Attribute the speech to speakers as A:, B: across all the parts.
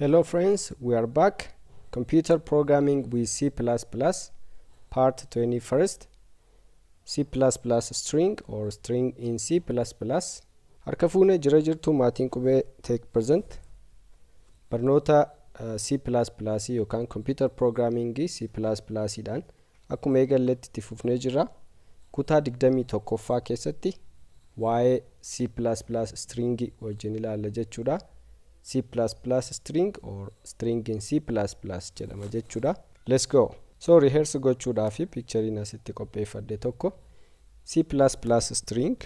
A: Hello friends, we are back. Computer programming with C++, part 21st. C++ string or string in C++. Harka fuune jira jirtu maatiin qubee take present. Barnoota C++ yookaan computer programming C++ dhaan akkuma eegalletti itti fufnee jira. Kutaa 21ffaa keessatti waa'ee C++ string wajjin ilaalla jechuudha. C++ string or string in C++ jedhama jechuudha. Let's go. So rehearse gochuudhaaf picture asitti qopheeffadhe tokko. C++ string,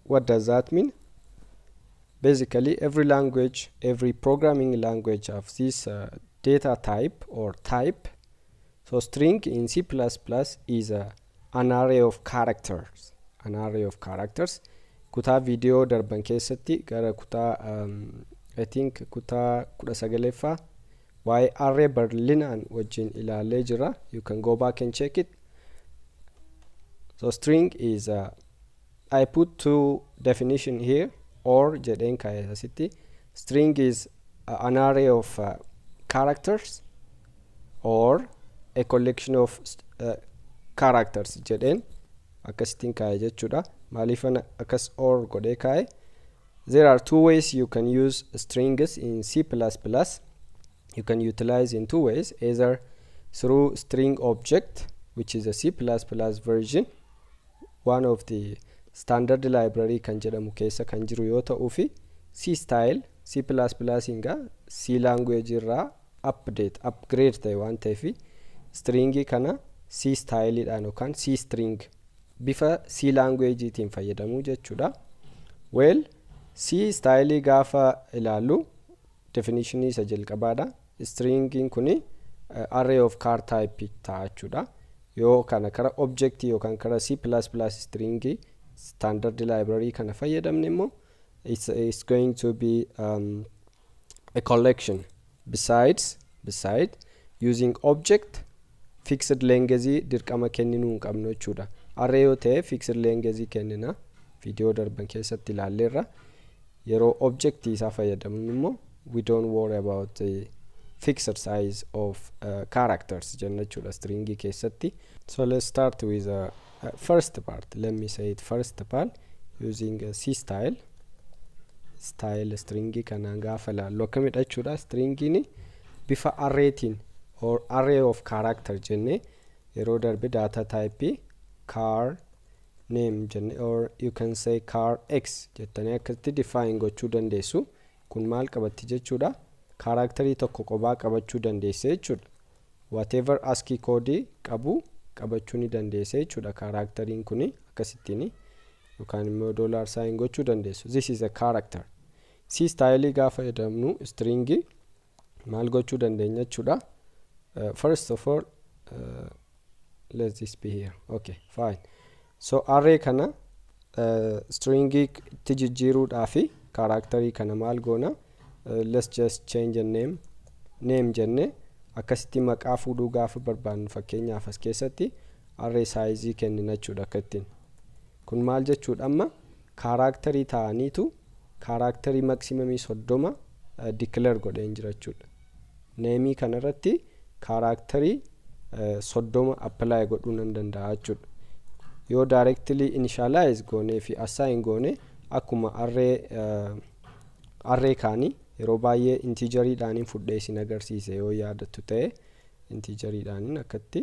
A: what does that mean? Basically every language, every programming language have this data type or type. So string in C++ is an array of characters. An array of characters. Kutaa video darban keessatti gara kutaa I think kutaa 19ffaa why array Berlin wajjin ilaalee jira. You can go back and check it. So string is I put two definition here or jedhen kaayee asitti. String is an array of characters or a collection of characters jedhen akkasitiin kaayee jechuudha. Maalifan akkas or godhee kaayee. There are two ways you can use strings in C++. You can utilize in two ways, either through string object, which is a C++ version, one of the standard library kan jedhamu keessa kan jiru yoo ta'u fi C style C++ inga C language irraa upgrade ta'e waan ta'eef stringi kana C style dhaan yookaan C string bifa C language itiin fayyadamu jechuudha. Well, C style gaafa ilaalu definition isa jalqabaadha. Stringin kuni array of char type ta'achuudha. Yoo kana kara object yookaan kara C++ stringi standard library kana fayyadamne immoo it's going to be a collection. Besides using object fixed length dirqama kenninu hin qabnu jechuudha. Array yoo ta'e fixed length kennina. Video darban keessatti ilaalleerra. Yero object isa fayyadamnu immoo we don't worry about the fixed size of characters jechuudha stringi keessatti. So let's start with first part. Let me say it first part using C style stringi kana gaafa ilaallu akkamidha jechuudha. Stringini bifa arraytiin or array of character jenne yeroo darbe data type char name jenne or you can say char x jettanii akkatti define gochuu dandeessu. Kun maal qabatti jechuudha? Characteri tokko qobaa qabachuu dandeesse jechuudha. Whatever ASCII code qabu qabachuu ni dandeesse jechuudha. Characterin kuni akkasittiin yookaan immoo $sign gochuu dandeessu. This is a character. C style gaafa jedhamnu stringi maal gochuu dandeenya jechuudha. First of all, let this be here. Okay, fine. So array kana stringi itti jijjiiruudhaafi characteri kana maal goona? Let's just change a name jenne akkasitti maqaa fuudhuu gaafa barbaannu fakkeenyaaf as keessatti array size kennina jechuudha akkattiin. Kun maal jechuudha amma characteri ta'aniitu characteri maximum 30 declare godheen jira jechuudha. Name kana irratti characteri 30 apply godhuu nan danda'a jechuudha. Yoo directly initialize goone fi assign goone akkuma array kaani yeroo baay'ee integerii dhaaniin fudhee isin agarsiise yoo yaadattu ta'e integerii dhaaniin akkatti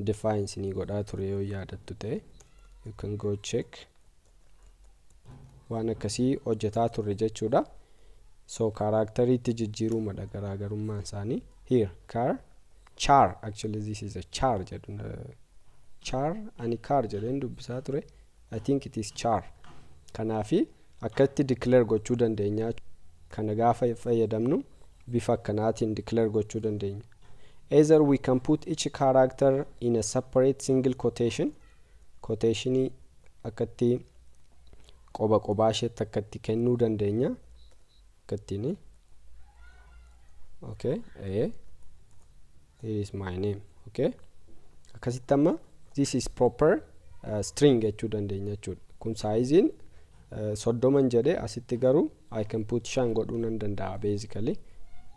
A: define isinii godhaa ture yoo yaadattu ta'e you can go check waan akkasii hojjetaa turre jechuudha. So characteri itti jijjiiruu mada garaagarummaan isaanii here char actually this is a char jedhu char ani char jedheen dubbisaa ture. I think it is char. Kanaafi akkatti declare gochuu dandeenya. Kana gaafa fayyadamnu bifa akkanaatiin declare gochuu dandeenya. Either we can put each character in a separate single quotation. Quotationi akkatti qoba isheetti akkatti kennuu dandeenya. Akkattini. Okay, here is my name. Okay. Akkasitti amma this is proper string jechuu dandeenya jechuudha. Kun sizein soddoman jedhe asitti garuu I can put 5 godhuu nan danda'a basically.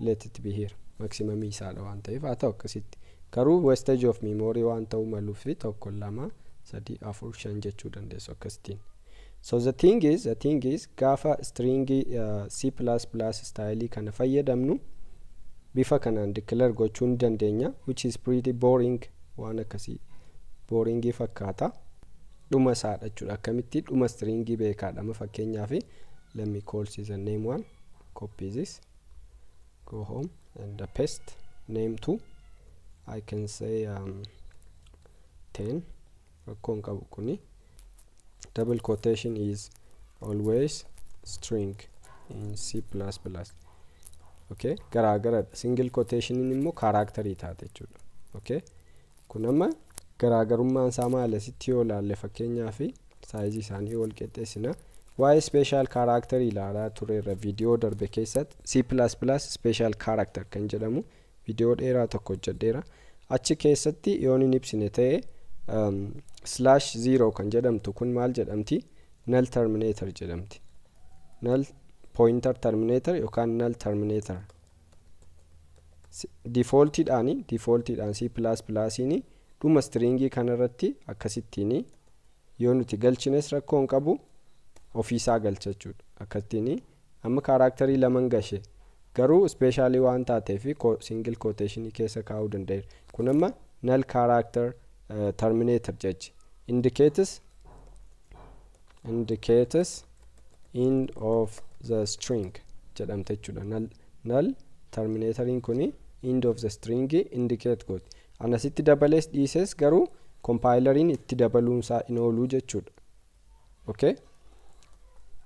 A: Let it be here. Maximum isaadha waan ta'eef haa ta'u akkasitti. Garuu wastage of memory waan ta'uu maluuf tokko 2 3 4 5 jechuu dandeessu akkasittiin. So the thing is gaafa string C++ style kana fayyadamnu bifa kanaan declare gochuu ni dandeenya, which is pretty boring. Waan akkasii boring fakkaata. Dhuma isaadha jechuudha. Akkamitti dhuma string beekaadha. Fakkeenyaaf let me call this a name 1, copy this, go home and paste name 2. I can say 10. Rakkoon qabu kuni double quotation is always string in C++. Okay, garagara single quotation immoo character taate jechuudha. Okay, kun amma garagarummaan isaa maal asitti yoo laalle fakkeenyaaf size isaanii wal qixxeessina. Why special character ilaalaa turreerra video darbe keessatti C++ special character kan jedhamu video dheeraa tokko hojjedheera. Achi keessatti yoon hin ibsine ta'e /0 kan jedhamtu kun maal jedhamti? Null terminator jedhamti. Null pointer terminator yookaan null terminator. Defaultidhaan C++ni dhuma stringii kanarratti akkasittiin yoo nuti galchines rakkoon qabu ofiisaa galcha jechuudha. Akkasittiin amma kaaraakterii laman gashe garuu specially waan taateef single quotation keessa kaa'uu dandeenya. Kun amma null character terminator jechi indicates end of the string jedhamte jechuudha. Null terminatorin kuni end of the string indicate gooti. Anasitti dabalees dhiises garuu compilerin itti dabaluunsaa in ooluu jechuudha. Okay,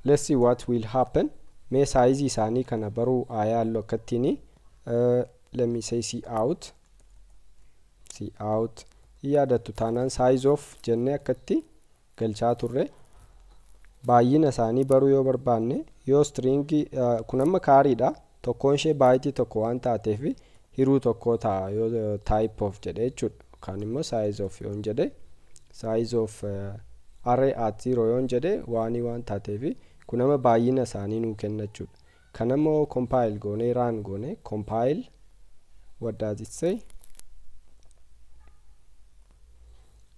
A: let's see what will happen. Mee size isaanii kana baruu ayaallu akkattiin let me say cout yaadattu taanaan size of jenne akkatti galchaa turre. Baay'ina isaanii baruu yoo barbaanne yoo string kun amma kaariidha, tokkoon ishee baay'iti tokko waan taateef hiruu tokko ta'a yoo type of jedhe jechuudha. Yookaan immoo size of yoon jedhe size of array at 0 yoon jedhe waan taateef kun amma baay'ina isaanii nuu kenna jechuudha. Kan ammoo compile goone run goone compile what does it say?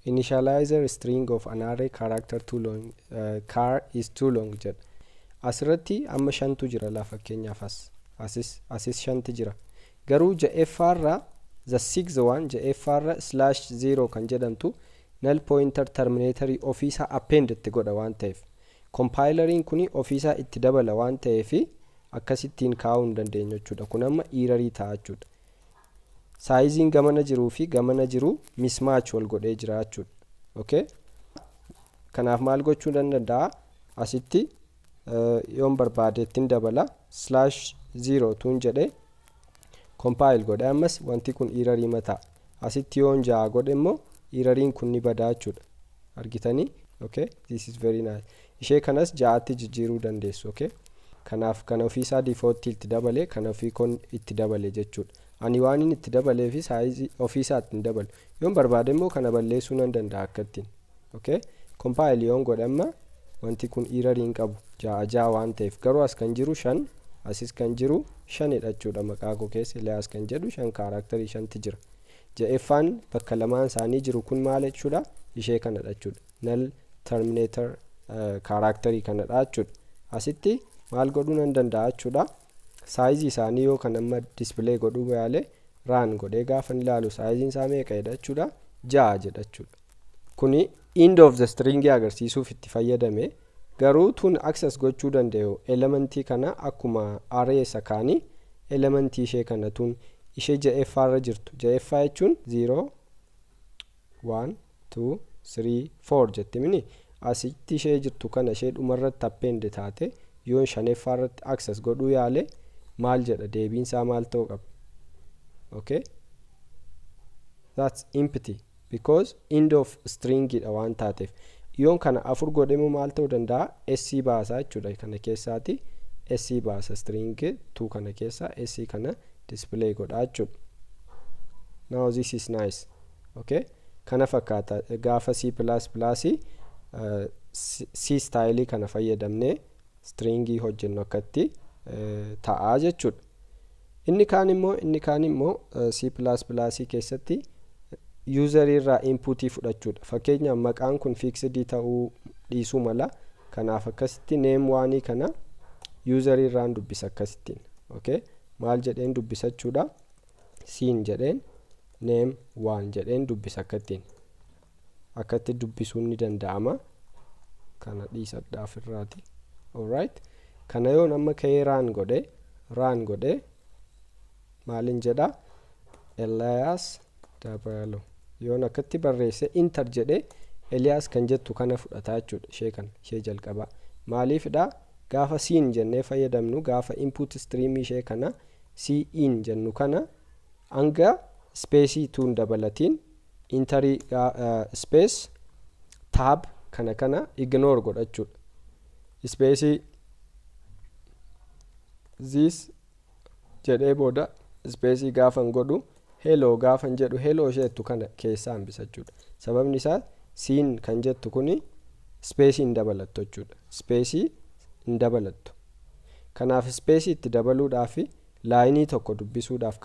A: Initializer string of an array character too long char is too long jedha. Asirratti amma 5tu jira la fakkeenyaaf asis 5 jira. Garuu ja'effaarra the 6th one ja'effaarra /0 kan jedhamtu null pointer terminator ofiisa append itti godha waan ta'eef compilerin kuni ofiisa itti dabala waan ta'eef akkasittiin kaa'uu hin dandeenyu jechuudha. Kun amma error ta'a jechuudha. Sizing gamana jiruu fi gamana jiru mismatch wal godhee jira jechuudha. Okay, kanaaf maal gochuu danda'a? Asitti yoon barbaadeettiin dabala /0 tuun jedhe compile godhe ammas wanti kun error mata. Asitti yoon 6 godhe immoo errorin kun ni badaa jechuudha. Argitanii? Okay, this is very nice. Ishee kanas 6tti jijjiiruu dandeessu. Okay, kanaaf kana ofiisaa default itti dabale kana ofii kon itti dabale jechuudha. Ani waan inni itti dabalee fi size ofiisaatti hin dabalu. Yoon barbaade immoo kana balleessuu nan danda'a akkattiin. Okay, compile yoon godhe amma wanti kun error hin qabu 6 waan ta'eef garuu as kan jiru 5 asis kan jiru 5 jechuudha. Maqaa koo keessa Elias kan jedhu 5 kaaraakterii 5ti jira. Ja'effaan bakka lamaan isaanii jiru kun maal jechuudha? Ishee kana jechuudha. Null terminator kaaraakterii kana jechuudha. Asitti maal godhuu nan danda'a jechuudha? Size isaanii yoo kan amma display godhuu yaale run godhee gaafa ilaalu size isaa meeqadha jechuudha? 6 jedha jechuudha. Kuni end of the string agarsiisuuf itti fayyadame. Garuu tun access gochuu danda'u elementii kana akkuma array sakaanii elementii ishee kana tun ishee ja'effaarra jirtu. Ja'effaa jechuun 0 1 2 3 4 jetti mini asitti ishee jirtu kana ishee dhumarratti append taate yoon shaneffaarratti access godhuu yaale maal jedha deebiinsaa maal ta'uu qaba? Okay, that's empty because end of string dha waan taateef yoon kana 4 godhemu maal ta'uu danda'a? SC baasaa jechuudha. Kana keessaati SC baasa string 2 kana keessa SC kana display godha jechuudha. Now this is nice. Okay, kana fakkaata gaafa C++ C style kana fayyadamne stringii hojjennu akkatti ta'a jechuudha. Inni kaan immoo C++ keessatti user irraa inputii fudhachuudha. Fakkeenyaaf maqaan kun fixed ta'uu dhiisuu mala. Kanaaf akkasitti name 1 kana user irraan dubbisa akkasittiin. Okay? Maal jedheen dubbisachuudha? Cin jedheen name 1 jedheen dubbisa akkattiin. Akkatti dubbisuun ni danda'ama. Kana dhiisadhaaf irraati. Alright? Kana yoon amma ka'ee run godhe maalin jedha? Elias Debelo. Yoon akkatti barreesse enter jedhe Elias kan jettu kana fudhataa jechuudha. Ishee jalqaba. Maaliifidha? Gaafa cin jennee fayyadamnu gaafa input stream ishee kana cin jennu kana hanga space tuun dabalatiin interii space tab kana ignore godhachuudha. Space this jedhee booda space gaafan godhu hello gaafan jedhu hello isheetu kana keessaa hambisachuudha. Sababni isaa cin kan jettu kuni space hin dabalattu jechuudha. Space hin dabalattu. Kanaaf space itti dabaluudhaaf laayinii tokko dubbisuudhaaf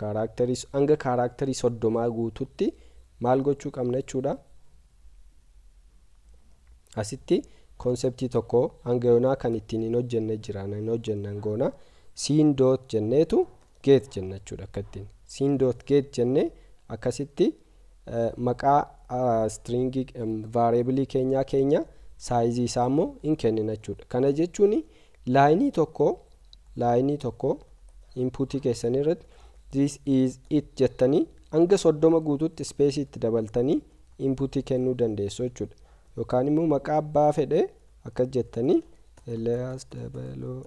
A: hanga kaaraakterii 30 guututti maal gochuu qabna jechuudha. Asitti konseptii tokko hanga yoonaa kan ittiin hin hojjenne jiraan hin hojjennan goona. cin.get jenneetu get jenna jechuudha akkattiin. cin.get jennee akkasitti maqaa stringii variable keenya size isaa immoo hin kennina jechuudha. Kana jechuun laayinii tokko input keessan irratti this is it jettanii hanga 30 guututti space itti dabaltanii input kennuu dandeessu jechuudha. Yookaan immoo maqaa abbaa fedhe akka jettanii Elias Debelo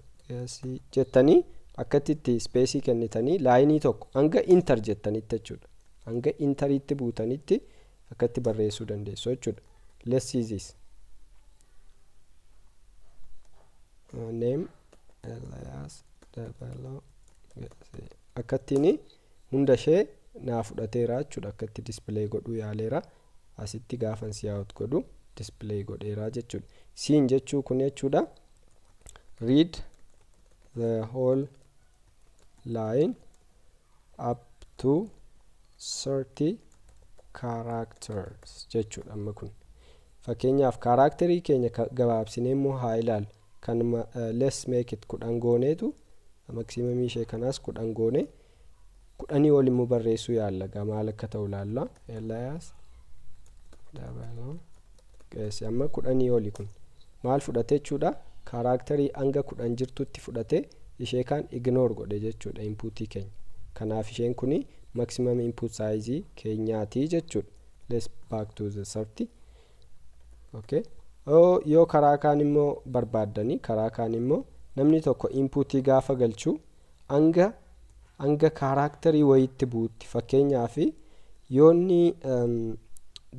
A: jettanii akkatti space kennitanii laayinii tokko hanga enter jettanitti jechuudha. Hanga enteritti buutanitti akkatti barreessuu dandeessu jechuudha. Let's see this. Name Elias Debelo akkattiin hunda ishee naa fudhateera jechuudha. Akkatti display godhuu yaaleera. Asitti gaafan siyaawut godhu display godheera jechuudha. Cin jechuu kun jechuudha read the whole line up to 30 characters jechuudha. Amma kun fakkeenyaaf kaaraakterii keenya gabaabsinee immoo haa ilaalu. Kanuma let's make it 10 gooneetu maximum ishee kanaas 10 goone 10 ol immoo barreessuu yaalla. Maal akka ta'u ilaalla. Elias Debelo amma 10 oli kun maal fudhate jechuudha? Kaaraakterii hanga 10 jirtutti fudhate ishee kan ignore godhe jechuudha inputii keenya. Kanaaf isheen kuni maximum input size keenyaati jechuudha. Let's back to the 30. Okay. Yoo karaa kaan immoo barbaaddanii karaa kaan immoo namni tokko inputii gaafa galchuu hanga kaaraakterii wayitti buutti. Fakkeenyaaf yoonni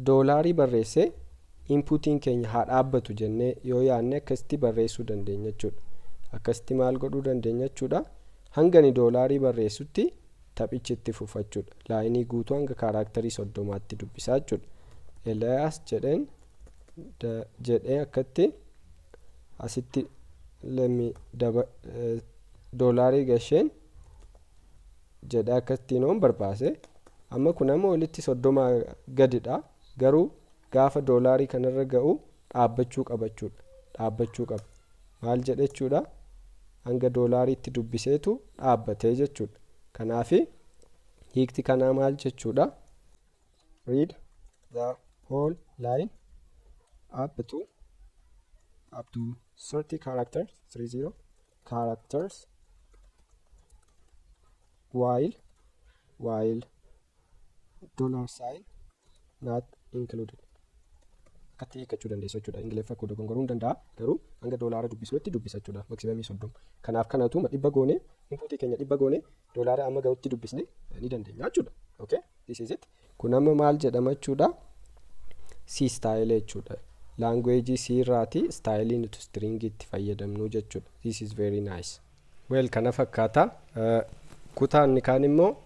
A: doolaarii barreesse inputiin keenya haa dhaabbatu jennee yoo yaanne akkasitti barreessuu dandeenya jechuudha. Akkasitti maal godhuu dandeenya jechuudha? Hangani doolaarii barreessutti taphichi itti fufachuudha. Laayinii guutuu hanga kaaraakterii 30tti dubbisaa jechuudha. Elias jedhee akkatti asitti doolaarii gasheen jedhee akkatti noon barbaase. Amma kun amma walitti 30 gadidha. Garuu gaafa doolaarii kanarra ga'u dhaabbachuu qaba. Maal jedhechuudha? Hanga doolaariitti dubbiseetu dhaabbatee jechuudha. Kanaaf hiikti kanaa maal jechuudha? Read the whole line up to 30 characters, 30 characters while $sign not included. Akkatti hiikkachuu dandeessu jechuudha. Ingiliffa koo dogongoruu hin danda'a. Garuu hanga doolaara dubbisuutti dubbisachuudha. Maksimamii 30. Kanaaf kanatu 100 goone inputii keenya 100 goone doolaara amma ga'utti dubbisne ni dandeenya jechuudha. Okay? This is it. Kun amma maal jedhama jechuudha? C style jechuudha. Language C irraati style nuti string itti fayyadamnu jechuudha. This is very nice. Well, kana fakkaata. Kutaan kaan immoo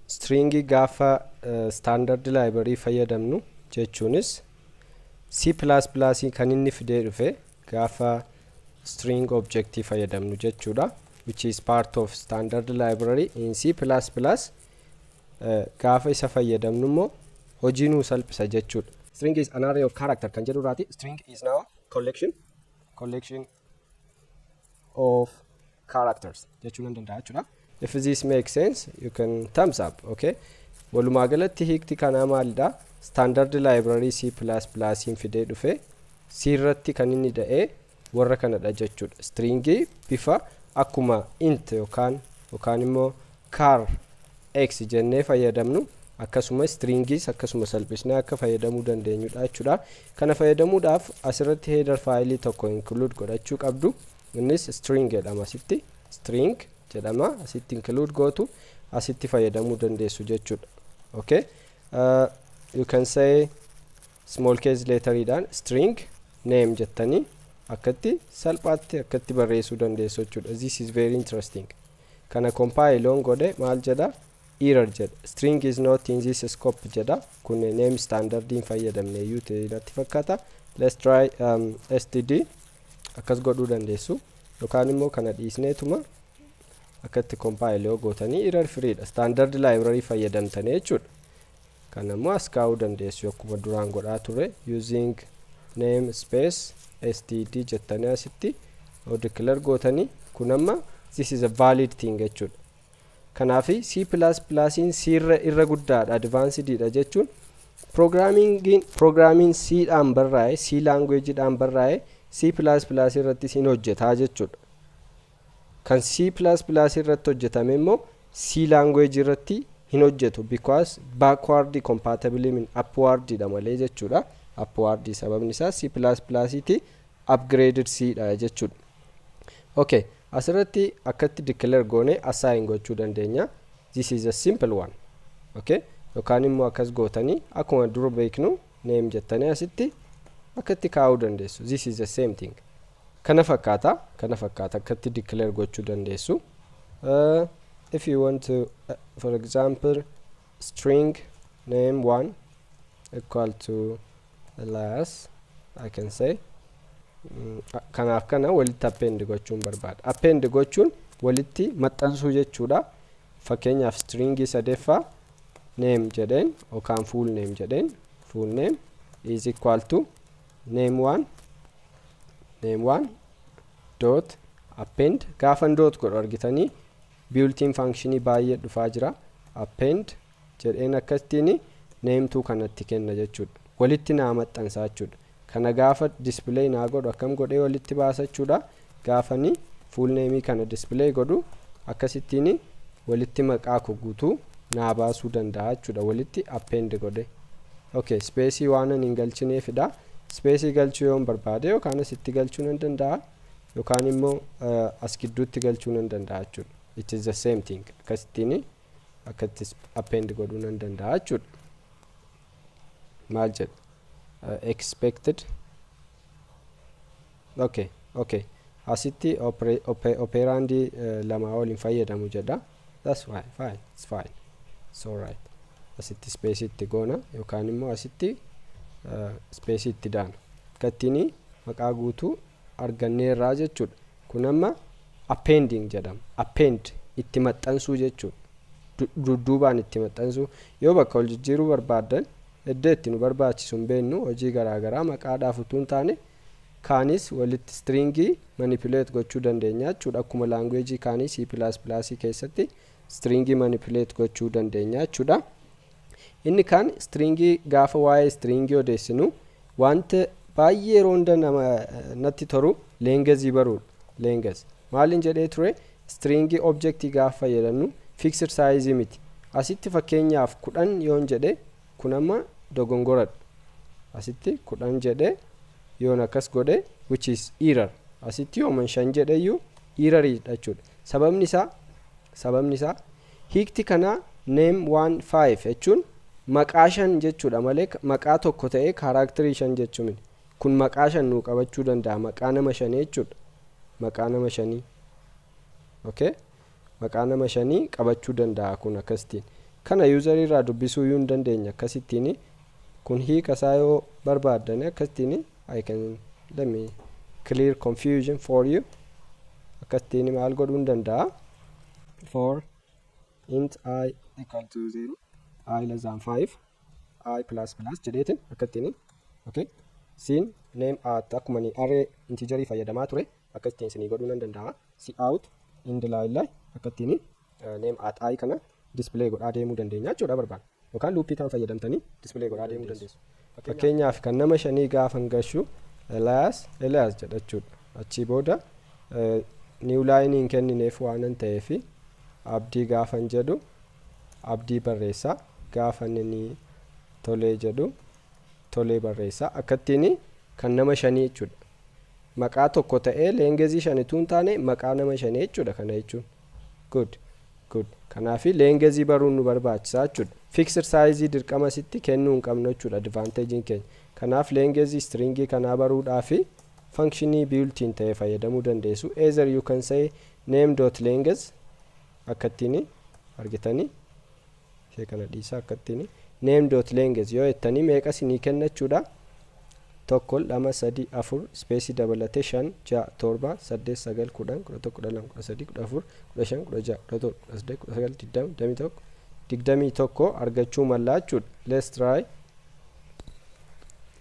A: string gaafa standard library fayyadamnu jechuunis C++ kan inni fidee dhufe gaafa string objectii fayyadamnu jechuudha, which is part of standard library in C++. Gaafa isa fayyadamnu immoo hojii nuu salphisa jechuudha. String is an array of character kan jedhu irraati. String is now collection of characters jechuun danda'a jechuudha. If this makes sense, you can thumbs up, okay? Walumaa galatti hiikti kanaa maalidha? Standard library C++ in fidee dhufe C irratti kan inni da'ee warra kanadha jechuudha. Stringi bifa akkuma int yookaan immoo char x jennee fayyadamnu akkasuma stringis akkasuma salphisnee akka fayyadamuu dandeenyudha jechuudha. Kana fayyadamuudhaaf asirratti header file tokko include godhachuu qabdu. Innis string jedhama asitti. String jedhama asitti include gootu asitti fayyadamuu dandeessu jechuudha. Okay? You can say small case letter dhaan string name jettanii akkatti salphaatti akkatti barreessuu dandeessu jechuudha. This is very interesting. Kana compile on godhe maal jedha? Error jedha. String is not in this scope jedha. Kun name standard in fayyadamne iyyuu ta'e natti fakkaata. Let's try std akkas godhuu dandeessu. Yookaan immoo kana dhiisneetuma akkatti compile gootanii error free dha. Standard library fayyadamtanii jechuudha. Kana immoo as kaa'uu dandeessu akkuma duraan godhaa ture using name space std jettanii asitti declare gootanii kun amma this is a valid thing jechuudha. Kanaaf C++ in C irra guddaadha, advanced dha jechuun programming C dhaan barraa'e, C language dhaan barraa'e C++ irratti siin hojjetaa jechuudha. Kan C++ irratti hojjetame immoo C language irratti hin hojjetu because backward compatible min upward dha malee jechuudha. Upward sababni isaa C++ iti upgraded C dha jechuudha. Okay, asirratti akkatti declare goone assign gochuu dandeenya. This is a simple one. Okay, yookaan immoo akkas gootanii akkuma dura beeknu name jettanii asitti akkatti kaa'uu dandeessu. This is the same thing. Kana fakkaata akkatti declare gochuu dandeessu. If you want to for example string name 1 equal to Elias, I can say kanaaf kana walitti append gochuun barbaada. Append gochuun walitti maxxansuu jechuudha. Fakkeenyaaf string sadeeffaa name jedheen yookaan full name jedheen full name is equal to name 1 dot append gaafan dot godhu argitanii built-in function baay'ee dhufaa jira. Append jedheen akkasitti name 2 kanatti kenna jechuudha. Walitti naa maxxansaa jechuudha. Kana gaafa display naa godhu akkam godhee walitti baasa jechuudha. Gaafani full name kana display godhu akkasittiin walitti maqaa koo guutuu naa baasuu danda'a jechuudha. Walitti append godhe. Okay, space waan hin galchineefidha. Space galchuu yoon barbaade yookaan asitti galchuu nan danda'a yookaan immoo as gidduutti galchuu nan danda'a jechuudha. It is the same thing. Akkasittiin akkatti append godhuu nan danda'a jechuudha. Maal jedha? Expected. Okay. Asitti operandi lama waliin fayyadamu jedha. That's fine. It's fine. It's all right. Asitti space itti goona yookaan immoo asitti space itti daana. Akkattiin maqaa guutuu arganneerraa jechuudha. Kun amma appending jedhama. Append itti maxxansuu jechuudha. Dudduubaan itti maxxansuu yoo bakka ol jijjiiruu barbaadan iddoo itti nu barbaachisu hin beeknu hojii garaagaraa maqaadhaaf utuu hin taane kaanis walitti stringii manipulate gochuu dandeenya jechuudha. Akkuma language kaanii C++ keessatti stringii manipulate gochuu dandeenya jechuudha. Inni kaan stringii gaafa waa'ee stringii odeessinu wanta baay'ee ronda natti toru lengezii baruudha. Lengez maaliin jedhee ture stringii objectii gaafa fayyadamnu fixed size miti. Asitti fakkeenyaaf 10 yoon jedhe kun amma dogongoradha. Asitti 10 jedhe yoon akkas godhe which is error. Asitti yooman 5 jedhe iyyuu erroridha jechuudha. Sababni isaa hiikti kana name 15 jechuun maqaa 5 jechuudha malee maqaa tokko ta'ee kaaraakterii 5 jechuun kun maqaa 5 nuu qabachuu danda'a. Maqaa nama 5 jechuudha. Maqaa nama 5. Okay? Maqaa nama 5 qabachuu danda'a kun akkasitiin. Kana user irraa dubbisuu hin dandeenya akkasittiin kun hiika isaa yoo barbaaddan akkasiin I can let me clear confusion for you. akkasiin maal godhuu danda'a for int I equal to 0 I less than 5 I plus jedheetin akkasiin okay sin name at akkuma ni array integer fayyadamaa ture akkasiin isinii godhuu danda'a cout in the line akkasiin name at I kana display godhaa deemuu dandeenya jechuudha barbaada yookaan loopii kan fayyadamtanii display godhaa deemuu dandeessu. Fakkeenyaaf kan nama 5 gaafa gashu Elias jedhachuudha. Achi booda new line hin kennineef waan ta'eef abdii gaafa jedhu abdii barreessa gaafa inni tolee jedhu tolee barreessa akkasiin kan nama 5 jechuudha. Maqaa tokko ta'ee leengezii 5 tuun taane maqaa nama 5 jechuudha kana jechuun. Good. Kanaafi leengezii baruun nu barbaachisaa jechuudha. Fixed size dirqama sitti kennuu hin qabnu jechuudha advantage keenya. Kanaaf leengezii stringii kanaa baruudhaaf functionii built-in ta'e fayyadamuu dandeessu. Either you can say name.length akkasiin argitanii ishee kana dhiisaa akkasiin name.length yoo jettanii meeqa isinii kenna jechuudha. 1 2 3 4 space dabalatee 5 6 7 8 9 10 11 12 13 14 15 16 17 18 19 21 argachuu mallaa jechuudha. Let's try.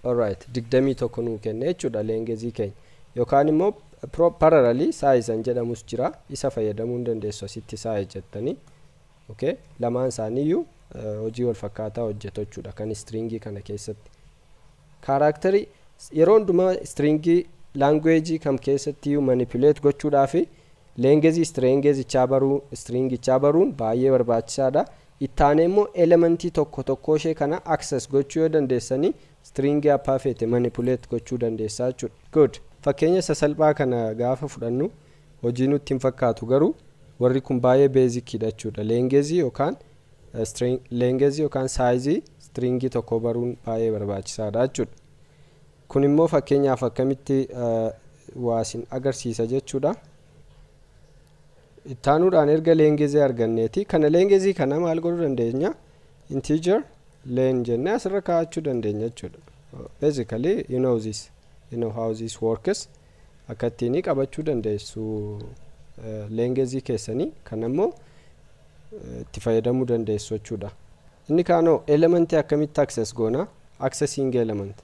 A: Alright 21 nuu kenne jechuudha leengezii keenya yookaan immoo parallelly size jedhamus jira isa fayyadamuu dandeessu asitti size jettanii okay lamaan isaaniiyyuu hojii wal fakkaataa hojjetu jechuudha kan stringii kana keessatti. Character yeroo hundumaa stringii language kam keessatti manipulate gochuudhaaf leengezii stringichaa baruun baay'ee barbaachisaadha. Ittaanee immoo elementii tokko ishee kana access gochuu yoo dandeessanii stringii abbaa feete manipulate gochuu dandeessaa jechuudha. Good. Fakkeenya sasalphaa kana gaafa fudhannu hojii nutti hin fakkaatu garuu warri kun baay'ee basicidha jechuudha. Leengezii yookaan size stringii tokko baruun baay'ee barbaachisaadha jechuudha. Kun immoo fakkeenyaaf akkamitti waasin agarsiisa jechuudha. Ittaanuudhaan erga leengezii arganneeti kana leengezii kana maal godhuu dandeenya integer len jennee asirra kaa'achuu dandeenya jechuudha. Basically you know how this works. Akkasiin qabachuu dandeessu leengezii keessanii kana immoo itti fayyadamuu dandeessu jechuudha. Inni kaanoo elementii akkamitti access goona accessing element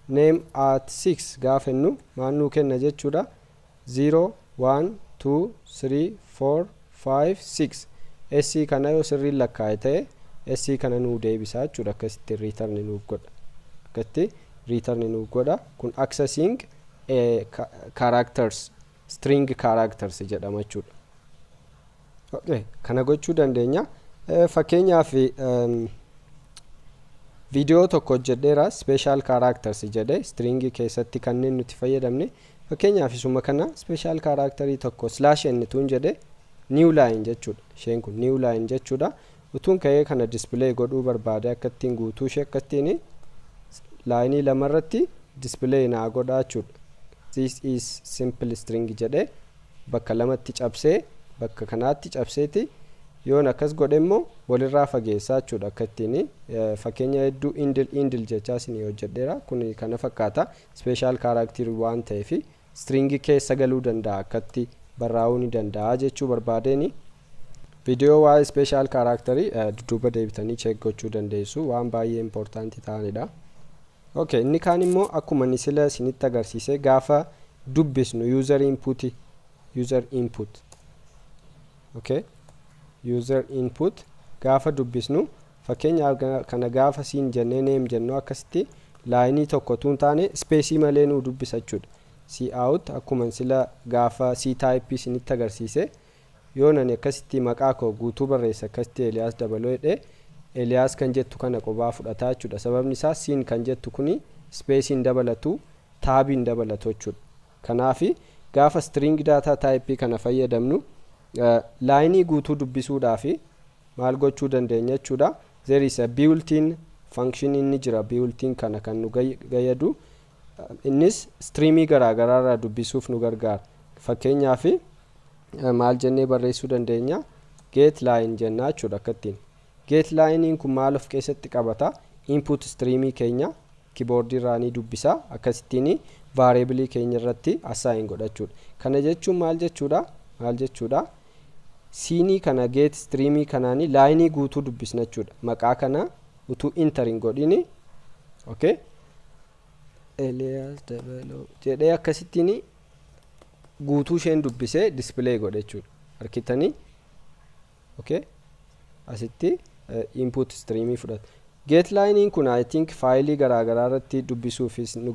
A: name at 6 gaafennu maal nuu kenna jechuudha 0 1 2 3 4 5 6 SC kana yoo sirrii lakkaa'e ta'e SC kana nuu deebisaa jechuudha. Akkasitti return nuuf godha akkasitti return nuuf godha. Kun accessing characters string characters jedhama jechuudha. Okay kana gochuu dandeenya. Fakkeenyaaf video tokko hojjedheera special characters jedhe string keessatti kanneen nuti fayyadamne fakkeenyaaf isuma kana special characterii tokko /n tuun jedhe new line jechuudha. Isheen kun new line jechuudha. Utuun ka'ee kana display godhuu barbaade akkattiin guutuu ishee akkattiin laayinii lamarratti display naa godhaa jechuudha. This is simple string jedhe bakka lamatti cabsee bakka kanaatti cabseeti yoon akkas godhe immoo walirraa fageessaa jechuudha. Akkattiin fakkeenya hedduu indil jechaa isinii hojjedheera. Kun kana fakkaata special character waan ta'eef string keessa galuu danda'a akkatti barraa'uu ni danda'a jechuu barbaadeen. Video waa'ee special character dudduuba deebitanii check gochuu dandeessu waan baay'ee important ta'anidha. Okay inni kaan immoo akkuma ni sila isinitti agarsiise gaafa dubbisnu user input okay user input gaafa dubbisnu fakkeenya kana gaafa siin jennee name jennu akkasitti laayinii tokko tuun taane space malee nu dubbisa jechuudha. Cout akkuma sila gaafa c type isinitti agarsiise yoo nani akkasitti maqaa koo guutuu barreessa akkasitti Elias Debelo jedhe Elias kan jettu kana qobaa fudhataa jechuudha. Sababni isaa sin kan jettu kuni space hin dabalatu tab hin dabalatu jechuudha. Kanaafi gaafa string data type kana fayyadamnu laayinii guutuu dubbisuudhaaf maal gochuu dandeenya jechuudha. There is a built-in function inni jira built-in kana kan nu gayyadu innis streamii garaagaraarraa dubbisuuf nu gargaara. Fakkeenyaaf maal jennee barreessuu dandeenya getline jennaa jechuudha. Akkattiin getline kun maal of keessatti qabata input stream keenya keyboard irraa ni dubbisa akkasittiin variable keenya irratti assign godhachuudha. Kana jechuun maal jechuudha cin kana get stream kanaani line guutuu dubbisna jechuudha. Maqaa kana utuu entering godhini okay Elias Debelo jedhee akkasittiin guutuu isheen dubbisee display godha jechuudha. Arkitanii okay asitti input stream fudhata. Getline kun I think file garaagaraa irratti dubbisuufis nu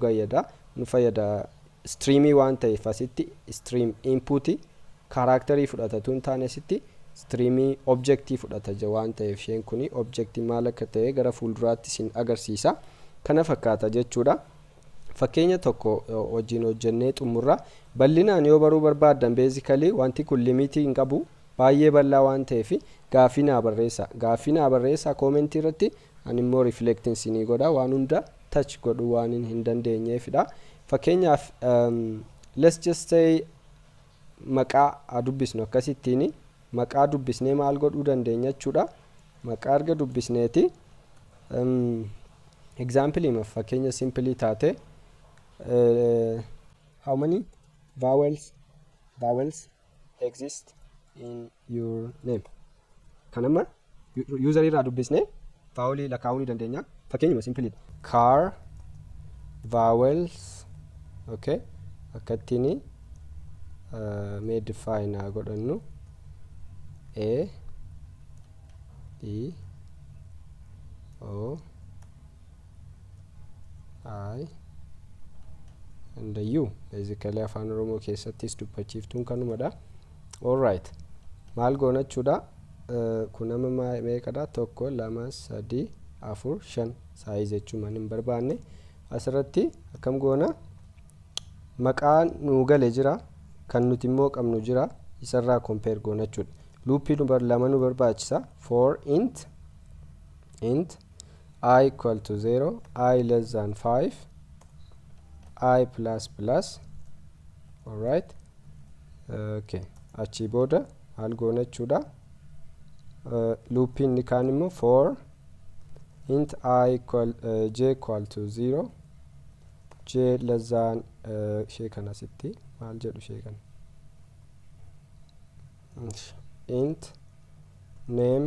A: fayyada stream waan ta'eef asitti stream input character fudhata tun taane asitti stream object fudhata waan ta'eef isheen kuni object maal akka ta'e gara fuulduraatti sin agarsiisa. Kana fakkaata jechuudha. Fakkeenya tokko wajjin hojjennee xumurra bal'inaan yoo baruu barbaaddan basically wanti kun limit hin qabu baay'ee bal'aa waan ta'eef gaaffii naa barreessaa comment irratti ani immoo reflecting sinii godha waan hunda touch godhu waan hin dandeenyeefidha. Fakkeenyaaf let's just say maqaa dubbisnu akkasittiin maqaa dubbisnee maal godhuu dandeenya jechuudha. Maqaa erga dubbisneeti example ima fakkeenya simply taate how many vowels exist in your name kanama user irraa dubbisnee vowel lakkaa'uu ni dandeenya. Fakkeenyuma simply car vowels okay akkattiin may define godhannu a e o I and the U basically Afaan Oromoo keessattis dubbachiiftuun kanumadha. All right maal goona jechuudha kunama meeqadha 1 2 3 4 5 size jechuun hin barbaanne asirratti akkam goona maqaan nu gale jira kan nuti immoo qabnu jira isarraa compare goona jechuudha. Loop lama nu barbaachisa for int I equal to 0 I less than 5 I plus plus all right okay achi booda maal goona jechuudha loop inni kaan immoo for int I equal j equal to 0 j less than ishee kana sitti maal jedhu ishee kana int name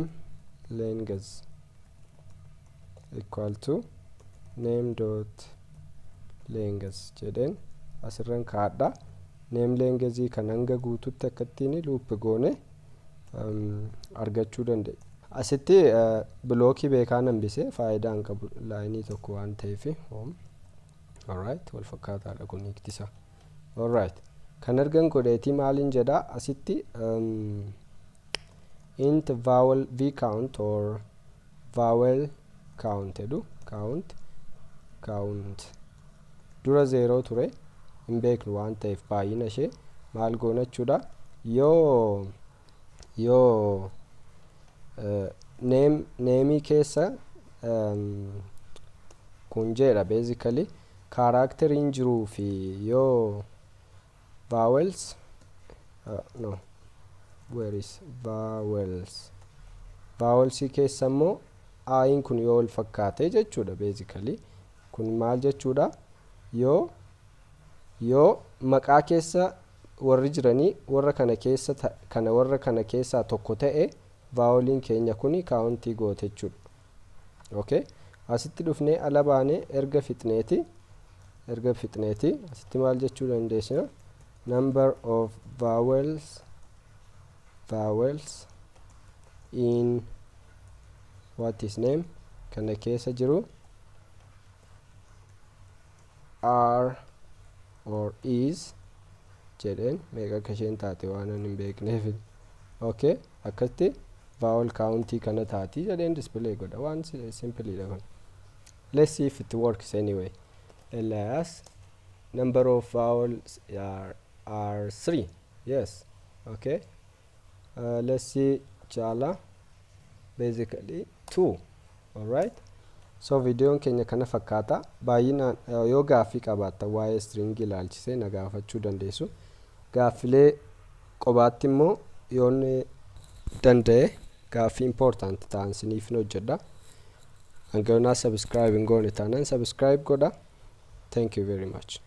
A: length equal to name dot length jedhen asirran kaadha. Name length kan hanga guututti akkattiin loop goone argachuu dandeenya. Asitti blockii beekaan hambise faayidaan qabu laayinii tokko waan ta'eef all right wal fakkaataadha kun iktisa. All right kan argan godheetii maaliin jedha asitti int vowel v count or vowel count edu count dura 0 ture hin beeknu waan ta'eef baay'ina ishee maal goona jechuudha yoo name keessa kun jedha basically character hin jiruu fi yoo vowels no where is vowels keessa immoo ayin kun yoo wal fakkaate jechuudha basically kun maal jechuudha yoo maqaa keessa warri jiranii warra kana keessa tokko ta'e vowelin keenya kuni counti goote jechuudha. Okay asitti dhufnee ala baane erga fitneeti asitti maal jechuu dandeessina number of vowels in what is name kana keessa jiru are or is jedhen meeqa kasheen taate waan hin beekneef okay akkatti vowel county kana taati jedhen display godha waan simply dha. Let's see if it works anyway. Elias number of vowels are 3 yes okay let's see Jala basically 2 all right. So video keenya kana fakkaata baay'inaan yoo gaaffii qabaatta waa'ee string ilaalchisee na gaafachuu dandeessu. Gaaffilee qobaatti immoo yoon danda'e gaaffii important ta'an siniif hojjedha. and go na subscribe and go on it and unsubscribe goda. Thank you very much.